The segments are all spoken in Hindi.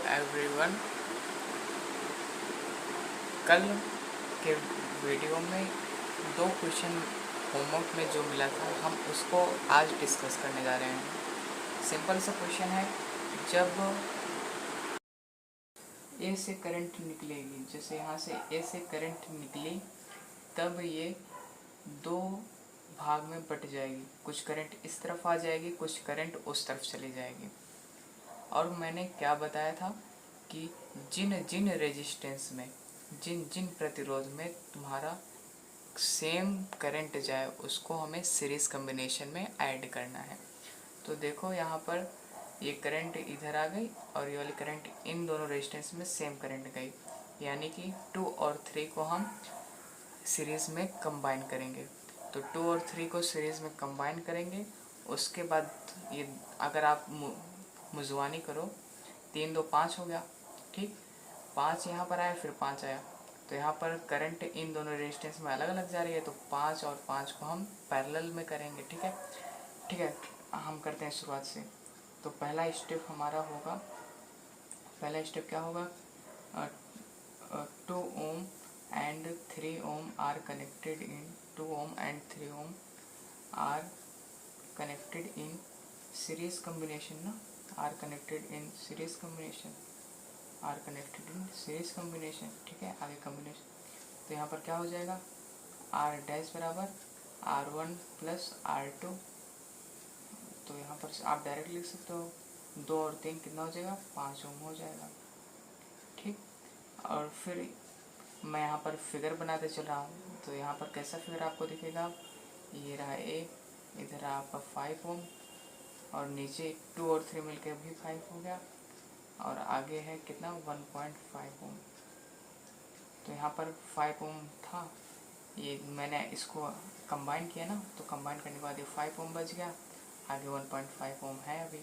एवरीवन, कल के वीडियो में दो क्वेश्चन होमवर्क में जो मिला था हम उसको आज डिस्कस करने जा रहे हैं। सिंपल सा क्वेश्चन है, जब ए से करंट निकलेगी, जैसे यहाँ से ए से करंट निकली तब ये दो भाग में बट जाएगी। कुछ करंट इस तरफ आ जाएगी, कुछ करंट उस तरफ चली जाएगी। और मैंने क्या बताया था कि जिन जिन रेजिस्टेंस में, जिन जिन प्रतिरोध में तुम्हारा सेम करंट जाए उसको हमें सीरीज कॉम्बिनेशन में ऐड करना है। तो देखो यहाँ पर ये करंट इधर आ गई और ये वाली करंट इन दोनों रेजिस्टेंस में सेम करंट गई, यानी कि 2 और 3 को हम सीरीज़ में कंबाइन करेंगे। तो 2 और 3 को सीरीज़ में कंबाइन करेंगे। उसके बाद ये अगर आप मुजवानी करो, 3 2 5 हो गया, ठीक। 5 यहाँ पर आया, फिर 5 आया, तो यहाँ पर करंट इन दोनों रेजिस्टेंस में अलग अलग जा रही है, तो 5 और 5 को हम पैरेलल में करेंगे। ठीक है, ठीक है। हम करते हैं शुरुआत से। तो पहला स्टेप हमारा होगा, पहला स्टेप क्या होगा, 2 ओम and 3 ohm are connected in 2 ohm and 3 ohm are connected in series combination ना, are connected in series combination, are connected in series combination। ठीक है, आगे कॉम्बिनेशन। तो यहाँ पर क्या हो जाएगा, आर डैश बराबर R1 प्लस R2। तो यहाँ पर आप डायरेक्ट लिख सकते हो, 2 और 3 कितना हो जाएगा, 5 ओम हो जाएगा। ठीक, और फिर मैं यहाँ पर फिगर बनाते चल रहा हूँ। तो यहाँ पर कैसा फिगर आपको दिखेगा, ये रहा ए, इधर रहा आपका 5 ओम, और नीचे 2 और 3 मिलकर भी 5 हो गया, और आगे है कितना, 1.5 ओम। तो यहाँ पर 5 ओम था, ये मैंने इसको कंबाइन किया ना, तो कंबाइन करने के बाद ये 5 ओम बच गया, आगे 1.5 ओम है अभी।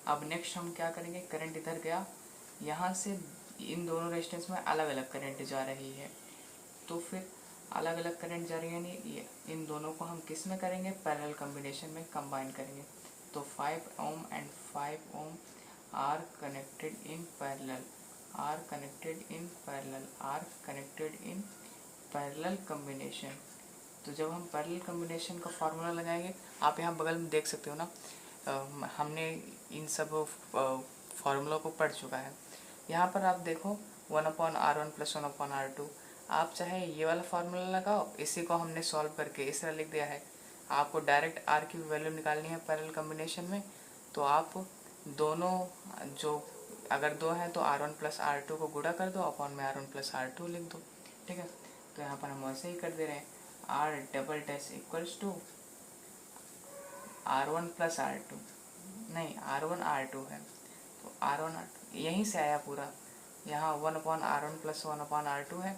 अब नेक्स्ट हम क्या करेंगे, करंट इधर गया, यहाँ से इन दोनों रेजिस्टेंस में अलग अलग करंट जा रही है, तो फिर अलग अलग करंट जा रही है, यानी इन दोनों को हम किस में करेंगे, पैरेलल कॉम्बिनेशन में कंबाइन करेंगे। तो 5 ohm and 5 ohm are connected in parallel, are connected in parallel, are connected in parallel combination. तो जब हम पैरेलल कॉम्बिनेशन का फार्मूला लगाएंगे, आप यहाँ बगल में देख सकते हो ना, हमने इन सब फार्मूला को पढ़ चुका है। यहाँ पर आप देखो 1/R1 प्लस 1/R2। आप चाहे ये वाला फार्मूला लगाओ, इसी को हमने सॉल्व करके इस तरह लिख दिया है। आपको डायरेक्ट आर की वैल्यू निकालनी है पैरेलल कॉम्बिनेशन में, तो आप दोनों जो अगर 2 हैं तो R1 प्लस R2 को गुणा कर दो, अपॉन में R1 प्लस R2 लिख दो। ठीक है, तो यहाँ पर हम वैसे ही कर दे रहे हैं, R double dash equals to R1 plus R2, नहीं R1 R2 है, तो R1 R2 यहीं से आया पूरा। यहाँ 1/R1 प्लस 1/R2 है।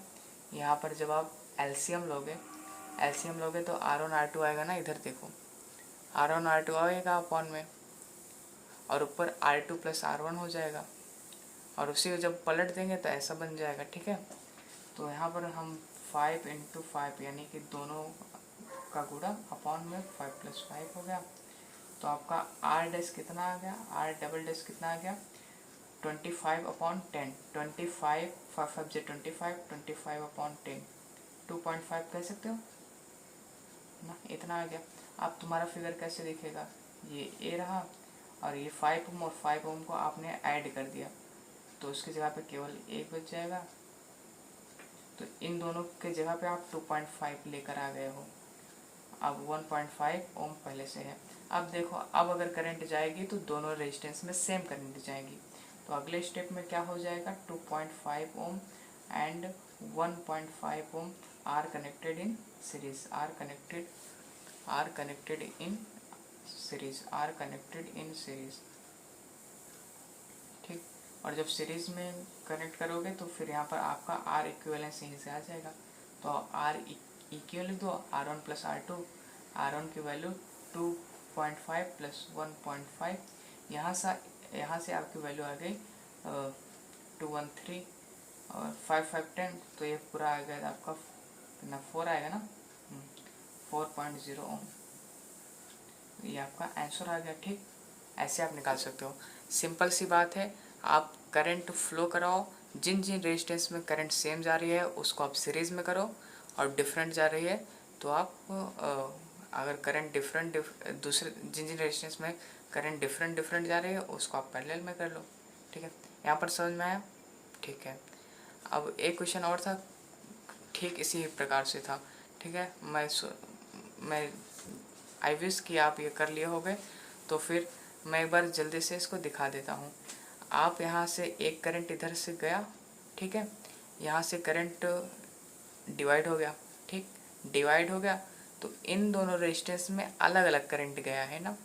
यहाँ पर जब आप एलसीएम लोगे तो R1 R2 आएगा ना, इधर देखो R1 R2 आएगा अपॉन में, और ऊपर R2 प्लस R1 हो जाएगा, और उसी को जब पलट देंगे तो ऐसा बन जाएगा। ठीक है, तो यहाँ पर हम 5 इंटू 5 यानी कि दोनों का गुणा अपॉन में 5 प्लस 5 हो गया। तो आपका R डैश कितना आ गया, R डबल डैश कितना आ गया, 25/10, 25 5 5 जे 25, 25/10, 2.5 कह सकते हो ना, इतना आ गया। अब तुम्हारा फिगर कैसे दिखेगा, ये ए रहा, और ये 5 ओम और 5 ओम को आपने ऐड कर दिया, तो उसकी जगह पे केवल 1 बच जाएगा। तो इन दोनों के जगह पे आप 2.5 लेकर आ गए हो। अब 1.5 ओम पहले से है। अब देखो, अब अगर करंट जाएगी तो दोनों रेजिस्टेंस में सेम करंट जाएगी। तो अगले स्टेप में क्या हो जाएगा, 2.5 ohm and 1.5 ohm are connected in series, are connected in series, are connected in series. ठीक, और जब सीरीज में कनेक्ट करोगे तो फिर यहाँ पर आपका आर इक्विवेलेंस यहीं से आ जाएगा। तो आर इक्वल लिख दो, R1 प्लस R2, R1 की वैल्यू 2.5 प्लस 1.5, यहाँ से आपकी वैल्यू आ गई 213 और 5 5 10, तो ये पूरा आ गया आपका कितना, 4 आएगा ना, 4.0 ओम। ये आपका आंसर आ गया। ठीक, ऐसे आप निकाल सकते हो, सिंपल सी बात है। आप करंट फ्लो कराओ, जिन जिन रेजिस्टेंस में करंट सेम जा रही है उसको आप सीरीज में करो, और डिफरेंट जा रही है तो आप अगर करंट डिफरेंट दूसरे जिन जिन रेजिस्टेंस में करंट डिफरेंट जा रही है उसको आप पैरेलल में कर लो। ठीक है, यहाँ पर समझ में आया? ठीक है, अब एक क्वेश्चन और था, ठीक इसी प्रकार से था। ठीक है, मैं आई विश कि आप ये कर लिए होगे, तो फिर मैं एक बार जल्दी से इसको दिखा देता हूँ। आप यहाँ से एक करंट इधर से गया, ठीक है, यहाँ से करंट डिवाइड हो गया, ठीक, डिवाइड हो गया तो इन दोनों रेजिस्टेंस में अलग अलग करंट गया है ना,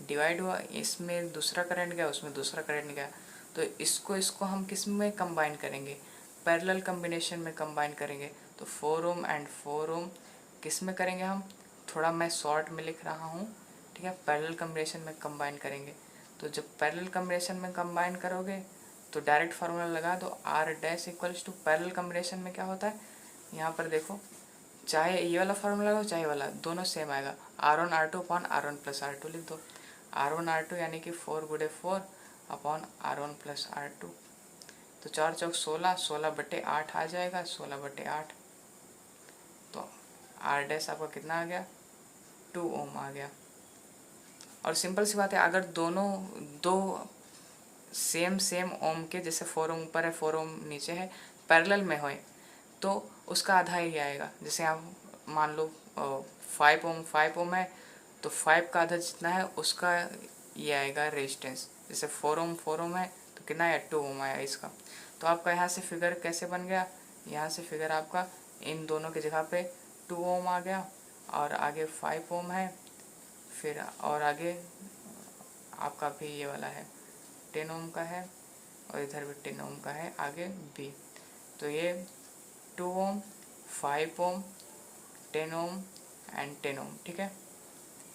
डिवाइड हुआ, इसमें दूसरा करंट गया, उसमें दूसरा करंट गया, तो इसको हम किस में कंबाइन करेंगे, पैरेलल कॉम्बिनेशन में कंबाइन करेंगे। तो 4 ओम एंड 4 ओम किस में करेंगे हम, थोड़ा मैं शॉर्ट में लिख रहा हूँ, ठीक है, पैरेलल कॉम्बिनेशन में कंबाइन करेंगे। तो जब पैरेलल कॉम्बिनेशन में कंबाइन करोगे तो डायरेक्ट फार्मूला लगा दो, R dash equals to, parallel combination में क्या होता है, यहाँ पर देखो, चाहे ये वाला फार्मूला लगाओ चाहे वाला, दोनों सेम आएगा, R1 R2 upon R1 plus R2 लिख दो। R1 R2 यानी कि 4 गुड़े 4 अपॉन R1 प्लस R2, तो 4 चौक 16, 16/8 आ जाएगा, 16/8, तो R डैश आपका कितना आ गया, 2 ओम आ गया। और सिंपल सी बात है, अगर दोनों दो सेम ओम के, जैसे 4 ओम ऊपर है 4 ओम नीचे है, पैरेलल में होए तो उसका आधा ही आएगा। जैसे आप मान लो 5 ओम है तो 5 का आधा जितना है उसका ये आएगा रेजिस्टेंस। जैसे 4 ओम है तो कितना आया, 2 ओम आया इसका। तो आपका यहाँ से फिगर कैसे बन गया, यहाँ से फिगर आपका इन दोनों की जगह पे 2 ओम आ गया, और आगे 5 ओम है, फिर और आगे आपका भी ये वाला है 10 ओम का है, और इधर भी 10 ओम का है आगे भी। तो ये 2 ओम, 5 ओम, 10 ओम एंड 10 ओम। ठीक है,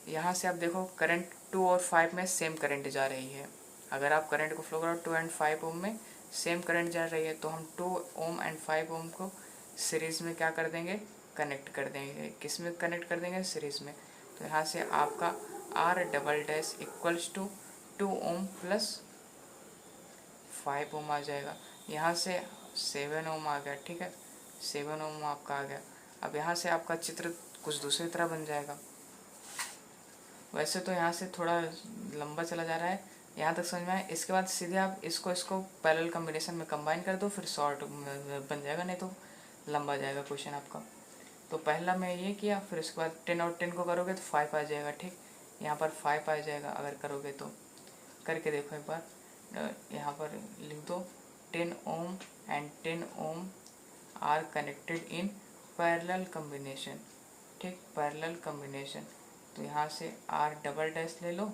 यहाँ से आप देखो करंट 2 और 5 में सेम करंट जा रही है। अगर आप करंट को फ्लो करो 2 एंड 5 ओम में सेम करंट जा रही है, तो हम 2 ओम एंड 5 ओम को सीरीज़ में क्या कर देंगे, कनेक्ट कर देंगे। किस में कनेक्ट कर देंगे, सीरीज़ में। तो यहाँ से आपका R double dash equals to 2 ohm plus 5 ohm आ जाएगा। यहाँ से 7 ओम आ गया। ठीक है, 7 ओम आपका आ गया। अब यहाँ से आपका चित्र कुछ दूसरी तरह बन जाएगा। वैसे तो यहाँ से थोड़ा लंबा चला जा रहा है, यहाँ तक समझ में आए। इसके बाद सीधे आप इसको पैरेलल कॉम्बिनेशन में कंबाइन कर दो, फिर शॉर्ट बन जाएगा, नहीं तो लंबा जाएगा क्वेश्चन आपका। तो पहला मैं ये किया, फिर उसके बाद 10 और 10 को करोगे तो 5 आ जाएगा। ठीक, यहाँ पर 5 आ जाएगा अगर करोगे तो। करके देखो एक बार, यहाँ पर लिख दो 10 ohm and 10 ohm are connected in parallel combination. ठीक, पैरेलल कॉम्बिनेशन। तो यहाँ से आर डबल डैश ले लो,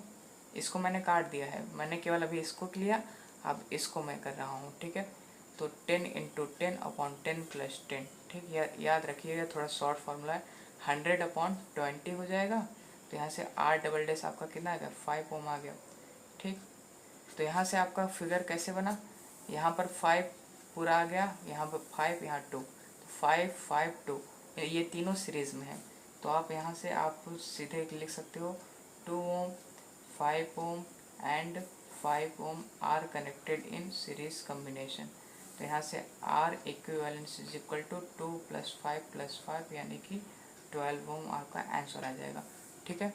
इसको मैंने काट दिया है, मैंने केवल अभी इसको लिया, अब इसको मैं कर रहा हूँ। ठीक है, तो 10 इंटू 10 अपॉन 10 प्लस 10। ठीक, याद रखिएगा, थोड़ा शॉर्ट फार्मूला है, 100 अपॉन 20 हो जाएगा। तो यहाँ से आर डबल डैश आपका कितना आ गया, 5 ओम आ गया। ठीक, तो यहाँ से आपका फिगर कैसे बना, यहाँ पर 5 पूरा आ गया, यहाँ पर 5, यहाँ 2, तो 5 5 2, ये तीनों सीरीज़ में है। तो आप यहाँ से आप सीधे लिख सकते हो 2 ohm 5 ohm and 5 ohm are connected in series combination. तो यहाँ से R equivalence is equal to 2 + 5 + 5 यानी कि 12 ओम आपका आंसर आ जाएगा। ठीक है।